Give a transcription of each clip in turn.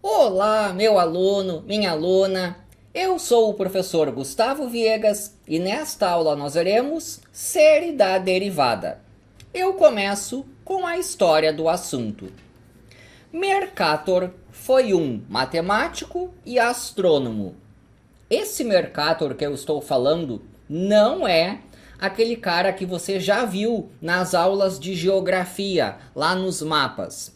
Olá, meu aluno, minha aluna. Eu sou o professor Gustavo Viegas e nesta aula nós veremos série da derivada. Eu começo com a história do assunto. Mercator foi um matemático e astrônomo. Esse Mercator que eu estou falando não é aquele cara que você já viu nas aulas de geografia, lá nos mapas.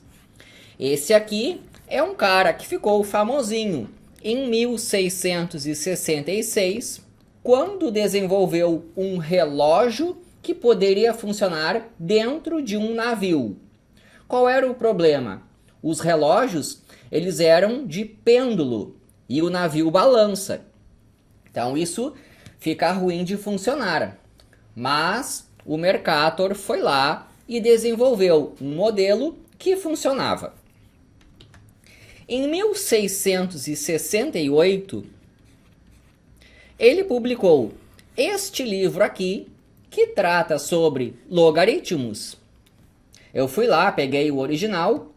Esse aqui é um cara que ficou famosinho em 1666, quando desenvolveu um relógio que poderia funcionar dentro de um navio. Qual era o problema? Os relógios, eles eram de pêndulo e o navio balança. Então isso fica ruim de funcionar. Mas o Mercator foi lá e desenvolveu um modelo que funcionava. Em 1668, ele publicou este livro aqui, que trata sobre logaritmos. Eu fui lá, peguei o original,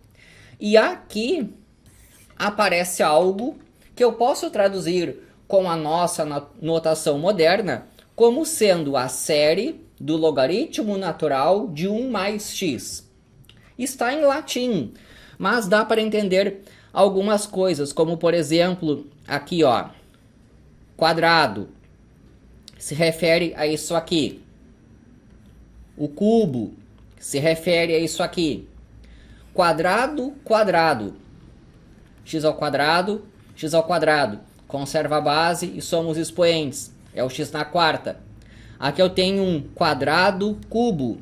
e aqui aparece algo que eu posso traduzir com a nossa notação moderna como sendo a série do logaritmo natural de 1 mais x. Está em latim, mas dá para entender algumas coisas, como por exemplo, aqui ó, quadrado, se refere a isso aqui. O cubo se refere a isso aqui. Quadrado, quadrado. X ao quadrado, conserva a base e somos expoentes. É o x na quarta. Aqui eu tenho um quadrado cubo.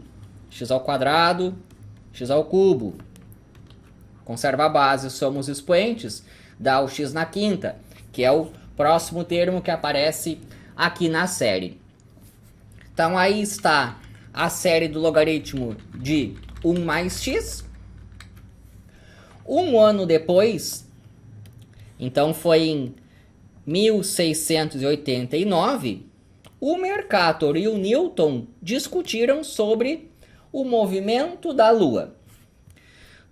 X ao quadrado, x ao cubo. Conserva a base, somos expoentes, dá o x na quinta, que é o próximo termo que aparece aqui na série. Então aí está a série do logaritmo de 1 mais x. Um ano depois, então foi em 1689, o Mercator e o Newton discutiram sobre o movimento da Lua.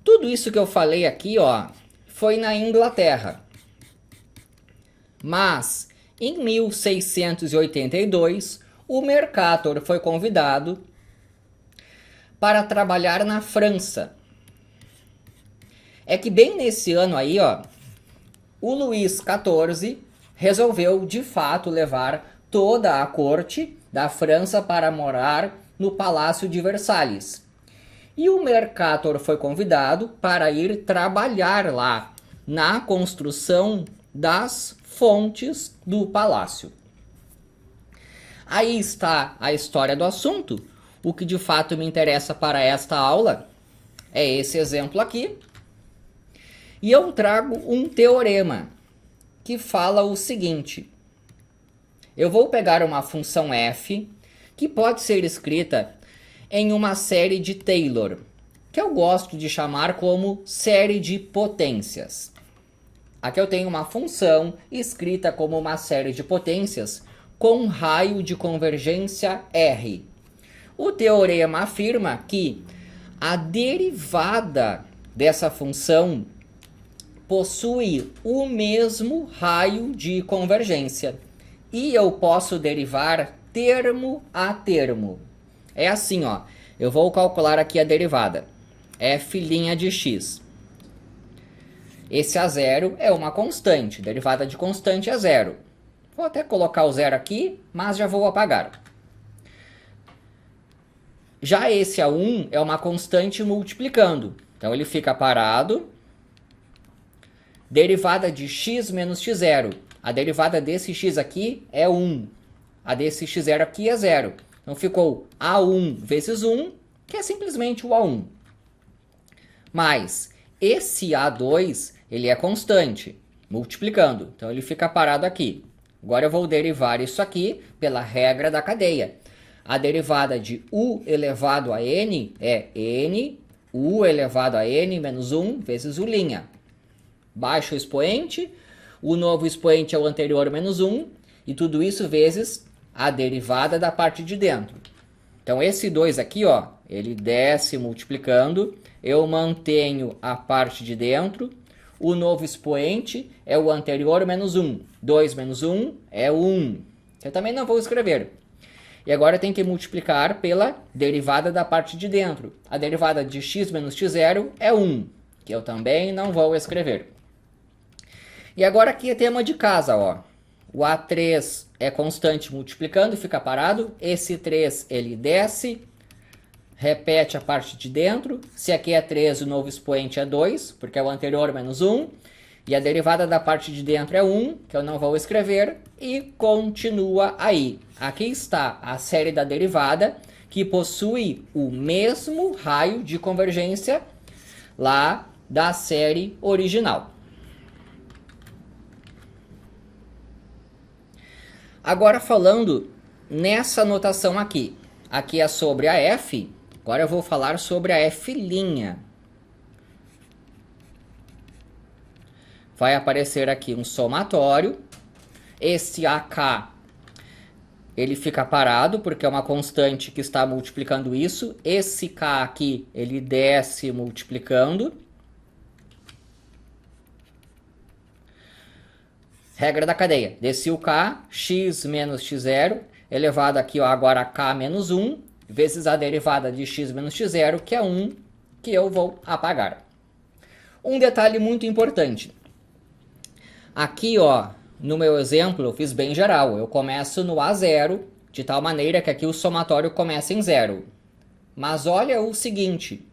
Tudo isso que eu falei aqui, ó, foi na Inglaterra. Mas, em 1682, o Mercator foi convidado para trabalhar na França. É que bem nesse ano aí, ó, o Luís XIV resolveu, de fato, levar toda a corte da França para morar no Palácio de Versalhes. E o Mercator foi convidado para ir trabalhar lá na construção das fontes do palácio. Aí está a história do assunto. O que de fato me interessa para esta aula é esse exemplo aqui. E eu trago um teorema que fala o seguinte. Eu vou pegar uma função f que pode ser escrita em uma série de Taylor, que eu gosto de chamar como série de potências. Aqui eu tenho uma função escrita como uma série de potências com raio de convergência R. O teorema afirma que a derivada dessa função possui o mesmo raio de convergência e eu posso derivar termo a termo. É assim, ó. Eu vou calcular aqui a derivada. F' de x. Esse A0 é uma constante. Derivada de constante é zero. Vou até colocar o zero aqui, mas já vou apagar. Já esse A1 é uma constante multiplicando. Então ele fica parado. Derivada de x menos x0. A derivada desse x aqui é 1. A desse x0 aqui é 0. Então ficou A1 vezes 1, que é simplesmente o A1. Mas esse A2, ele é constante, multiplicando. Então ele fica parado aqui. Agora eu vou derivar isso aqui pela regra da cadeia. A derivada de u elevado a n é n, u elevado a n menos 1 vezes u'. Baixo o expoente, o novo expoente é o anterior menos 1, e tudo isso vezes a derivada da parte de dentro. Então esse 2 aqui, ó, ele desce multiplicando, eu mantenho a parte de dentro, O novo expoente é o anterior menos 1. 2 menos 1 é 1. Eu também não vou escrever. E agora tem que multiplicar pela derivada da parte de dentro. A derivada de x menos x0 é 1, que eu também não vou escrever. E agora aqui é tema de casa, ó. O A3 é constante multiplicando, fica parado. Esse 3 ele desce, repete a parte de dentro. Se aqui é 3, o novo expoente é 2, porque é o anterior menos 1. E a derivada da parte de dentro é 1, que eu não vou escrever. E continua aí. Aqui está a série da derivada, que possui o mesmo raio de convergência lá da série original. Agora falando nessa notação aqui. Aqui é sobre a f, agora eu vou falar sobre a f'. Vai aparecer aqui um somatório. Esse AK, ele fica parado, porque é uma constante que está multiplicando isso. Esse K aqui, ele desce multiplicando. Regra da cadeia. Desci o K, x menos x0, elevado aqui ó, agora a K menos 1, vezes a derivada de x menos x0, que é 1, que eu vou apagar. Um detalhe muito importante. Aqui, ó, no meu exemplo, eu fiz bem geral. Eu começo no A0, de tal maneira que aqui o somatório começa em 0. Mas olha o seguinte.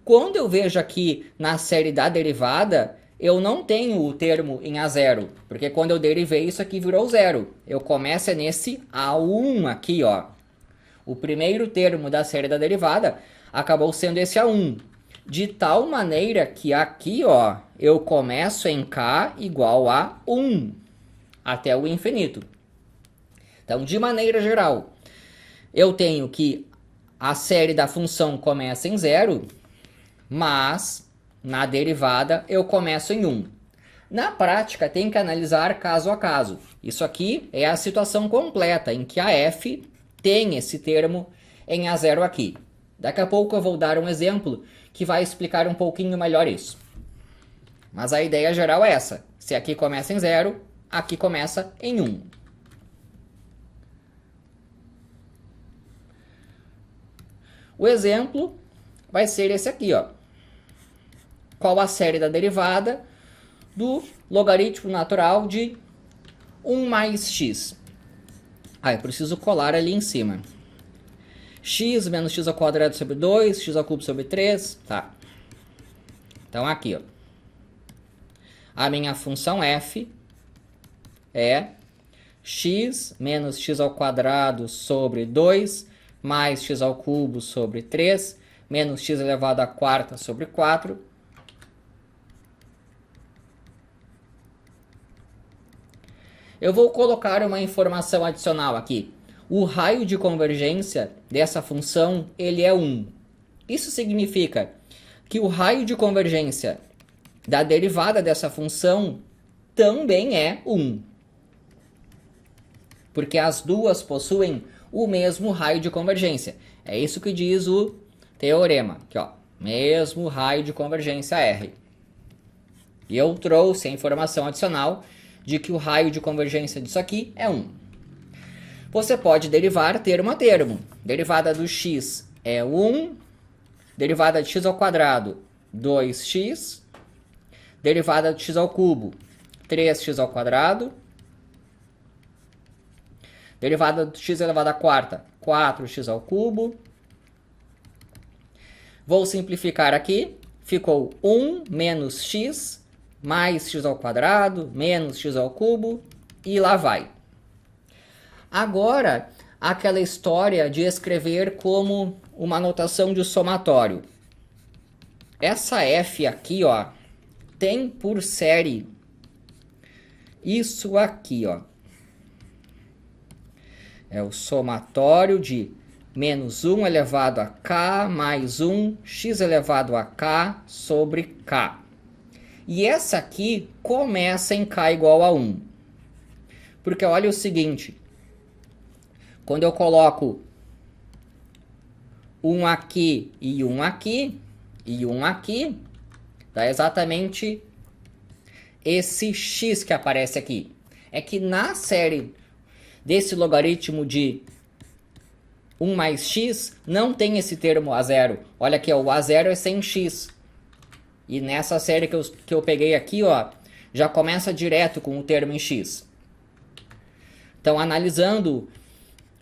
Quando eu vejo aqui na série da derivada, eu não tenho o termo em A0. Porque quando eu derivei, isso aqui virou 0. Eu começo nesse A1 aqui, ó. O primeiro termo da série da derivada acabou sendo esse A1. De tal maneira que aqui, ó, eu começo em K igual a 1 até o infinito. Então, de maneira geral, eu tenho que a série da função começa em 0, mas na derivada eu começo em 1. Na prática, tem que analisar caso a caso. Isso aqui é a situação completa em que a f tem esse termo em A0 aqui. Daqui a pouco eu vou dar um exemplo que vai explicar um pouquinho melhor isso. Mas a ideia geral é essa. Se aqui começa em 0, aqui começa em 1. O exemplo vai ser esse aqui, ó. Qual a série da derivada do logaritmo natural de 1 mais x? Eu preciso colar ali em cima. X menos x ao quadrado sobre 2, x ao cubo sobre 3, tá. Então aqui, ó. A minha função f é x menos x ao quadrado sobre 2 mais x ao cubo sobre 3 menos x elevado à quarta sobre 4. Eu vou colocar uma informação adicional aqui. O raio de convergência dessa função ele é 1. Isso significa que o raio de convergência da derivada dessa função também é 1. Porque as duas possuem o mesmo raio de convergência. É isso que diz o teorema. Aqui, ó, mesmo raio de convergência R. E eu trouxe a informação adicional de que o raio de convergência disso aqui é 1. Você pode derivar termo a termo. Derivada do x é 1. Derivada de x ao quadrado, 2x. Derivada de x ao cubo, 3x ao quadrado. Derivada de x elevado à quarta, 4x ao cubo. Vou simplificar aqui. Ficou 1 menos x mais x ao quadrado menos x ao cubo. E lá vai. Agora, aquela história de escrever como uma notação de somatório. Essa f aqui, ó, tem por série isso aqui, ó. É o somatório de menos 1 elevado a k mais 1 x elevado a k sobre k. E essa aqui começa em k igual a 1. Porque olha o seguinte. Quando eu coloco 1 aqui e 1 aqui, e 1 aqui, dá exatamente esse x que aparece aqui? É que na série desse logaritmo de 1 mais x, não tem esse termo A0. Olha aqui, ó, o A0 é sem x. E nessa série que eu peguei aqui, ó, já começa direto com o termo em x. Então, analisando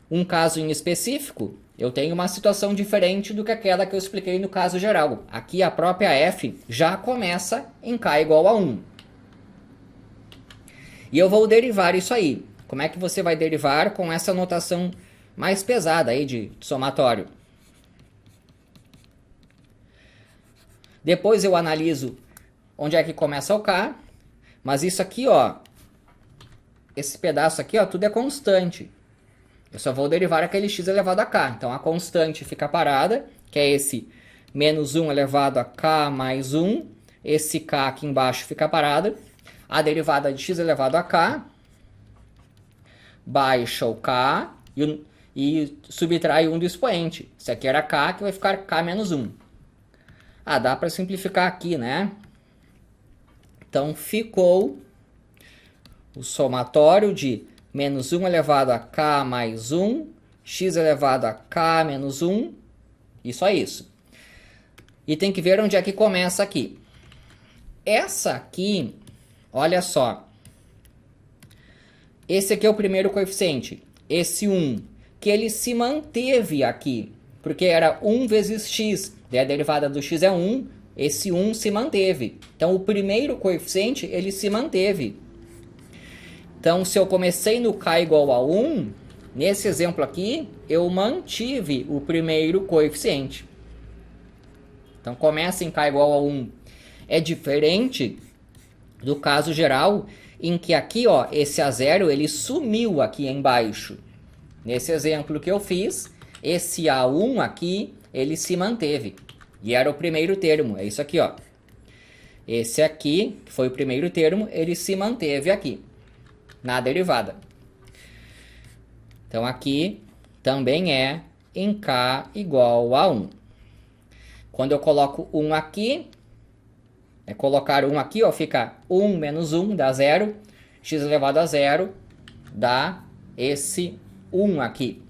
um caso em específico, eu tenho uma situação diferente do que aquela que eu expliquei no caso geral. Aqui a própria f já começa em k igual a 1. E eu vou derivar isso aí. Como é que você vai derivar com essa notação mais pesada aí de somatório? Depois eu analiso onde é que começa o k, mas isso aqui, ó, esse pedaço aqui, ó, tudo é constante. Eu só vou derivar aquele x elevado a k. Então a constante fica parada, que é esse menos 1 elevado a k mais 1. Esse k aqui embaixo fica parada. A derivada de x elevado a k baixa o k e subtrai 1 do expoente. Isso aqui era k, que vai ficar k menos 1. Ah, dá para simplificar aqui, né? Então ficou o somatório de menos 1 elevado a k mais 1, x elevado a k menos 1, e só isso. E tem que ver onde é que começa aqui. Essa aqui, olha só. Esse aqui é o primeiro coeficiente, esse 1, que ele se manteve aqui, porque era 1 vezes x, daí a derivada do x é 1, esse 1 se manteve. Então o primeiro coeficiente, ele se manteve. Então, se eu comecei no k igual a 1, nesse exemplo aqui, eu mantive o primeiro coeficiente. Então, começa em k igual a 1. É diferente do caso geral, em que aqui, ó, esse A0, ele sumiu aqui embaixo. Nesse exemplo que eu fiz, esse A1 aqui, ele se manteve. E era o primeiro termo, é isso aqui, ó. Esse aqui, que foi o primeiro termo, ele se manteve aqui na derivada. Então aqui também é em k igual a 1. Quando eu coloco 1 aqui, colocar 1 aqui, ó, fica 1 menos 1 dá 0, x elevado a 0 dá esse 1 aqui.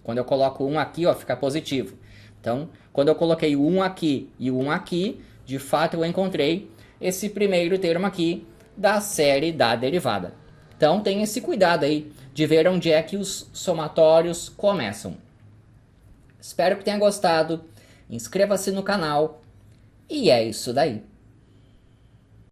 Quando eu coloco 1 aqui, ó, fica positivo. Então, quando eu coloquei 1 aqui e 1 aqui, de fato eu encontrei esse primeiro termo aqui da série da derivada. Então, tenha esse cuidado aí de ver onde é que os somatórios começam. Espero que tenha gostado. Inscreva-se no canal. E é isso daí.